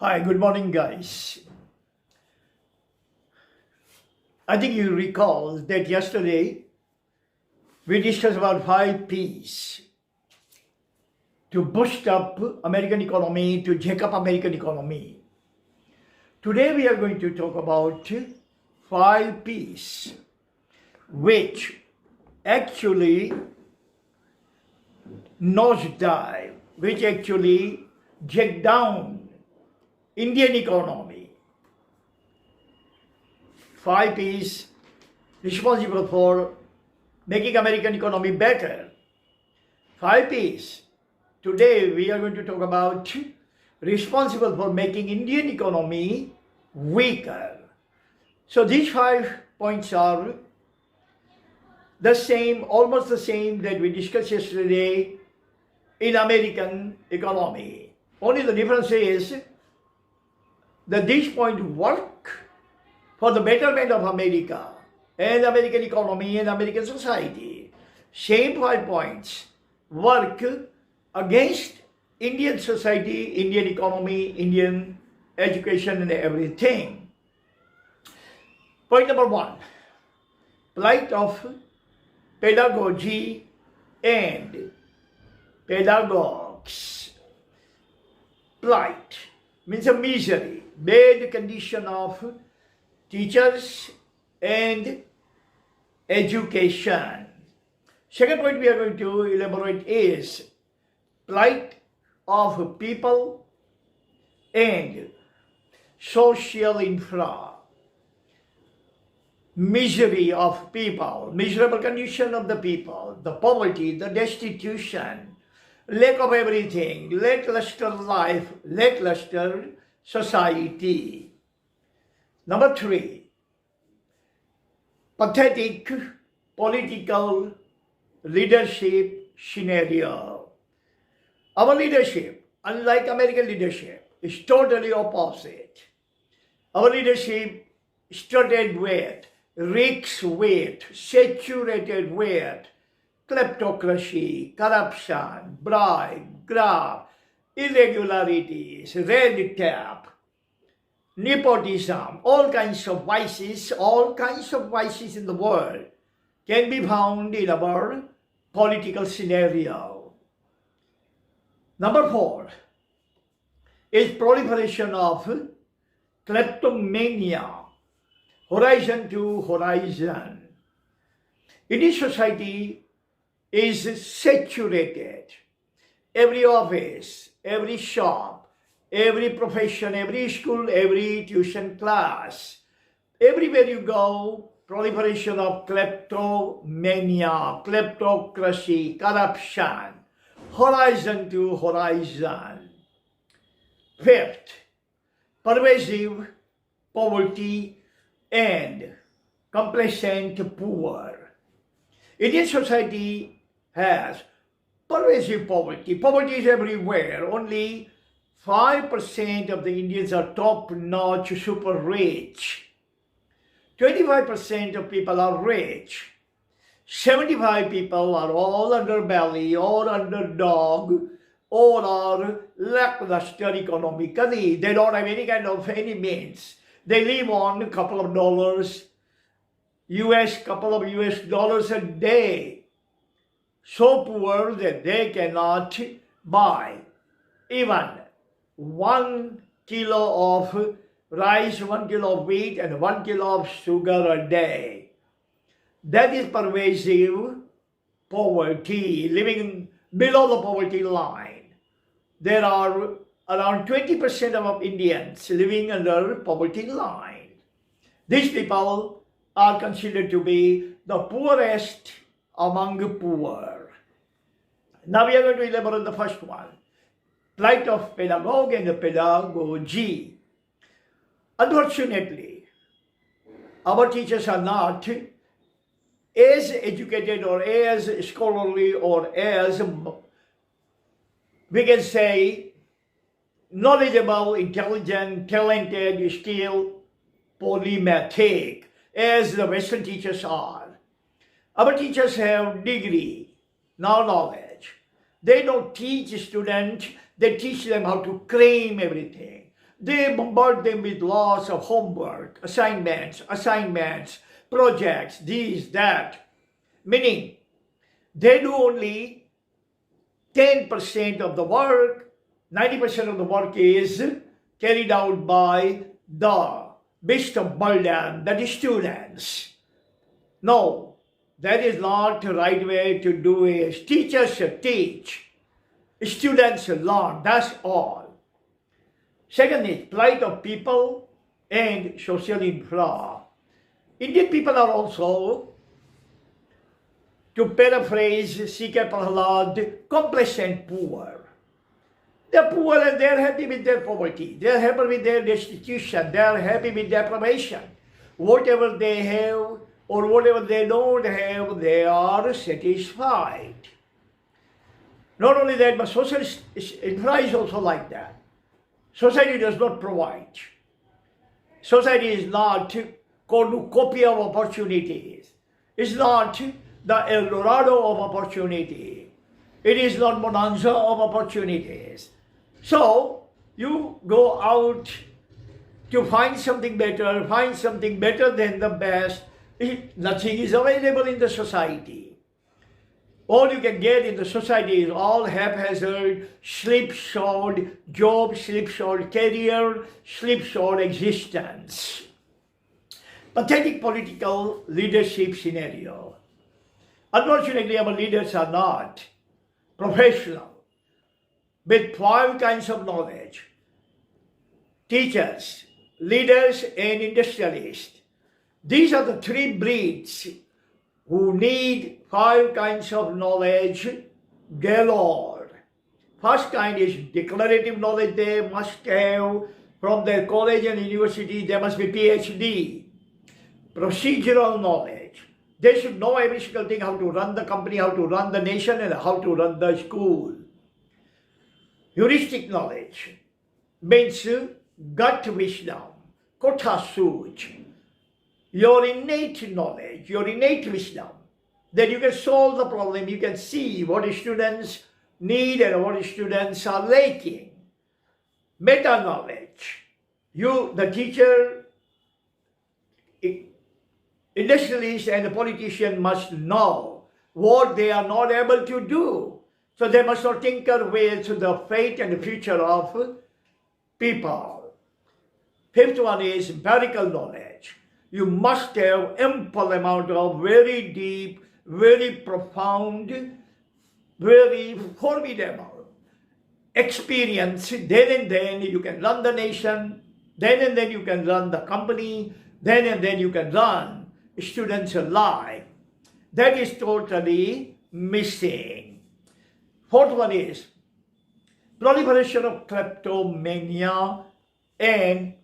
Hi, good morning, guys. I think you recall that yesterday we discussed about 5 P's to boost up American economy, to jack up American economy. Today we are going to talk about 5 P's, which actually nosedive, which actually jack down Indian economy. 5 P's responsible for making American economy better. 5 P's. Today we are going to talk about responsible for making Indian economy weaker. So these 5 points are the same, almost the same that we discussed yesterday in American economy. Only the difference is that these points work for the betterment of America and American economy and American society. Same 5 points work against Indian society, Indian economy, Indian education and everything. Point number 1, plight of pedagogy and pedagogues. Plight means a misery, bad condition of teachers and education. Second point we are going to elaborate is plight of people and social infra. Misery of people, miserable condition of the people, the poverty, the destitution, lack of everything, lackluster life, lackluster society. Number 3, pathetic political leadership scenario. Our leadership, unlike American leadership, is totally opposite. Our leadership started with, reeks with, saturated with kleptocracy, corruption, bribe, graft, irregularities, red tape, nepotism, all kinds of vices in the world can be found in our political scenario. Number 4 is proliferation of kleptomania, horizon to horizon. Indian society is saturated. Every office, every shop, every profession, every school, every tuition class, everywhere you go, proliferation of kleptomania, kleptocracy, corruption, horizon to horizon. Fifth, pervasive poverty and complacent poor. Indian society has pervasive poverty. Poverty is everywhere. Only 5% of the Indians are top-notch, super rich. 25% of people are rich. 75 people are all underbelly or underdog or are lackluster economically. They don't have any kind of any means. They live on a couple of dollars, couple of US dollars a day. So poor that they cannot buy even 1 kilo of rice, 1 kilo of wheat, and 1 kilo of sugar a day. That is pervasive poverty, living below the poverty line. There are around 20% of Indians living under poverty line. These people are considered to be the poorest among the poor. Now we are going to elaborate the first one, plight of pedagogue and pedagogy. Unfortunately, our teachers are not as educated or as scholarly or as, we can say, knowledgeable, intelligent, talented, skilled, polymathic as the Western teachers are. Our teachers have degree, no knowledge. They don't teach students, they teach them how to claim everything. They bombard them with lots of homework, assignments, projects, this, that. Meaning, they do only 10% of the work, 90% of the work is carried out by the beast of burden, that is students. No, that is not the right way to do it. Teachers should teach, students should learn, that's all. Second is plight of people and social infra. Indian people are also, to paraphrase C.K. Prahalad, complacent poor. They're poor and they're happy with their poverty. They're happy with their destitution. They're happy with deprivation. Whatever they have or whatever they don't have, they are satisfied. Not only that, but social infra is also like that. Society does not provide. Society is not cornucopia of opportunities. It's not the El Dorado of opportunity. It is not bonanza of opportunities. So, you go out to find something better than the best. Nothing is available in the society. All you can get in the society is all haphazard, slipshod job, slipshod career, slipshod existence. Pathetic political leadership scenario. Unfortunately, our leaders are not professional, with 5 kinds of knowledge: teachers, leaders, and industrialists. These are the 3 breeds who need 5 kinds of knowledge galore. First kind is declarative knowledge. They must have from their college and university, they must be PhD. Procedural knowledge. They should know every single thing, how to run the company, how to run the nation, and how to run the school. Heuristic knowledge means gut wisdom, kotha such. Your innate knowledge, your innate wisdom, that you can solve the problem, you can see what students need and what students are lacking. Meta knowledge. You, the teacher, industrialist and the politician must know what they are not able to do. So they must not tinker with the fate and the future of people. 5th one is empirical knowledge. You must have ample amount of very deep, very profound, very formidable experience. Then and then you can run the nation. Then and then you can run the company. Then and then you can run students' life. That is totally missing. 4th one is proliferation of kleptomania and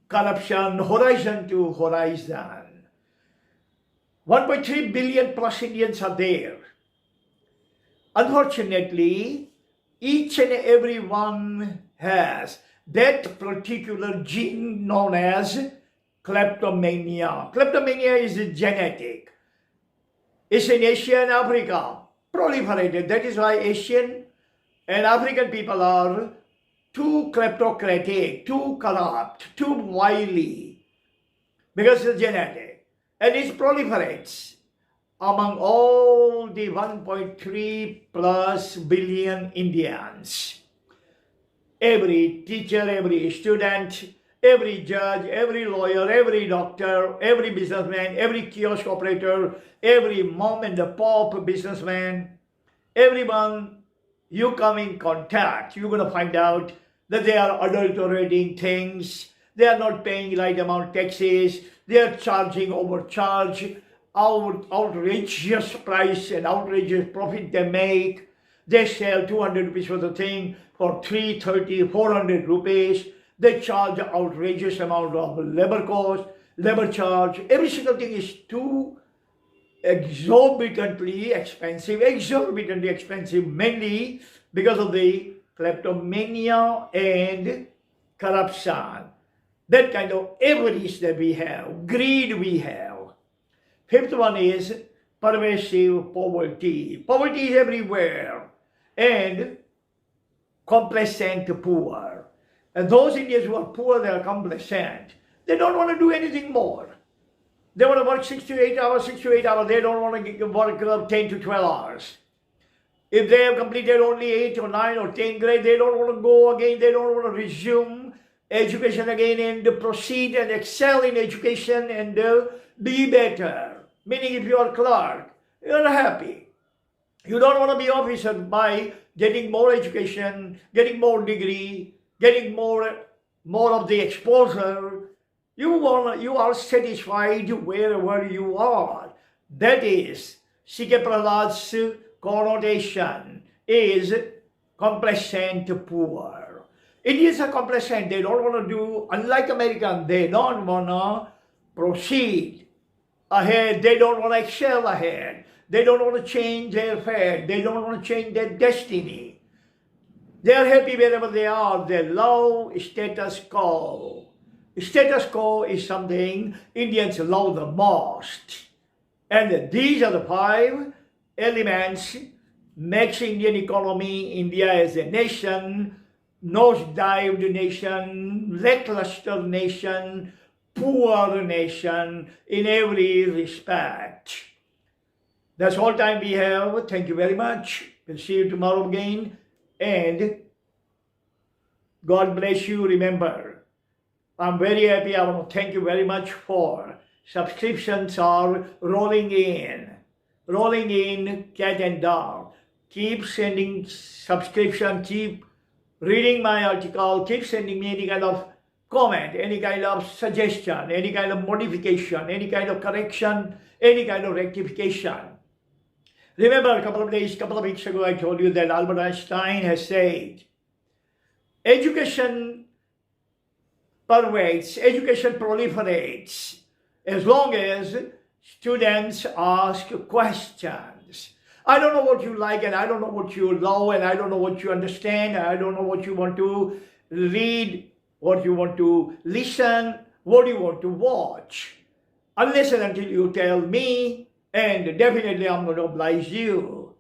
corruption, horizon to horizon. 1.3 billion plus Indians are there. Unfortunately, each and every one has that particular gene known as kleptomania. Kleptomania is genetic. It's in Asia and Africa, proliferated. That is why Asian and African people are too kleptocratic, too corrupt, too wily, because it's genetic. And it proliferates among all the 1.3 plus billion Indians. Every teacher, every student, every judge, every lawyer, every doctor, every businessman, every kiosk operator, every mom and the pop businessman, everyone you come in contact, you're going to find out that they are adulterating things, they are not paying right amount taxes, they are charging overcharge, outrageous price and outrageous profit they make. They sell 200 rupees for the thing for 330, 400 rupees. They charge outrageous amount of labor cost, labor charge. Every single thing is too exorbitantly expensive, mainly because of the kleptomania and corruption. That kind of avarice that we have, greed we have. 5th one is pervasive poverty. Poverty is everywhere and complacent poor. And those Indians who are poor, they are complacent. They don't want to do anything more. They want to work 6 to 8 hours, 6 to 8 hours. They don't want to work 10 to 12 hours. If they have completed only 8 or 9 or 10 grade, they don't want to go again. They don't want to resume education again and proceed and excel in education and be better. Meaning if you are clerk, you are happy. You don't want to be officer by getting more education, getting more degree, getting more of the exposure. You are satisfied wherever you are. That is C.K. Prahlad's connotation is complacent poor. Indians are complacent. They don't want to do, unlike Americans, they don't want to proceed ahead. They don't want to excel ahead. They don't want to change their fate. They don't want to change their destiny. They are happy wherever they are. They love status quo. Status quo is something Indians love the most. And these are the 5 elements makes Indian economy, India as a nation, nose-dived nation, lackluster nation, poor nation in every respect. That's all time we have. Thank you very much. We'll see you tomorrow again. And God bless you. Remember, I'm very happy. I want to thank you very much for subscriptions are rolling in, cat and dog. Keep sending subscription, keep reading my article, keep sending me any kind of comment, any kind of suggestion, any kind of modification, any kind of correction, any kind of rectification. Remember a couple of weeks ago, I told you that Albert Einstein has said, education pervades, education proliferates as long as students ask questions. I don't know what you like and I don't know what you love and I don't know what you understand. I don't know what you want to read, what you want to listen, what you want to watch. Unless and until you tell me, and definitely I'm going to oblige you.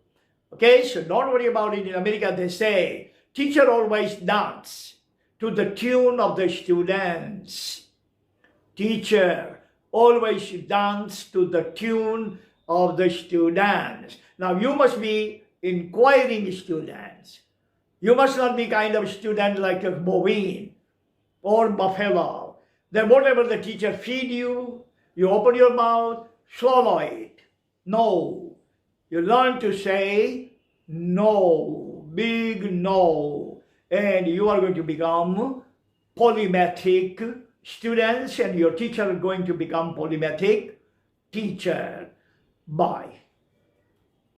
Okay, so don't worry about it. In America they say, teacher always dance to the tune of the students. Teacher always dance to the tune of the students. Now you must be inquiring students. You must not be kind of student like a bovine or buffalo. Then whatever the teacher feed you, you open your mouth, swallow it. No. You learn to say no, big no. And you are going to become polymathic students and your teacher is going to become polymathic teacher. Bye.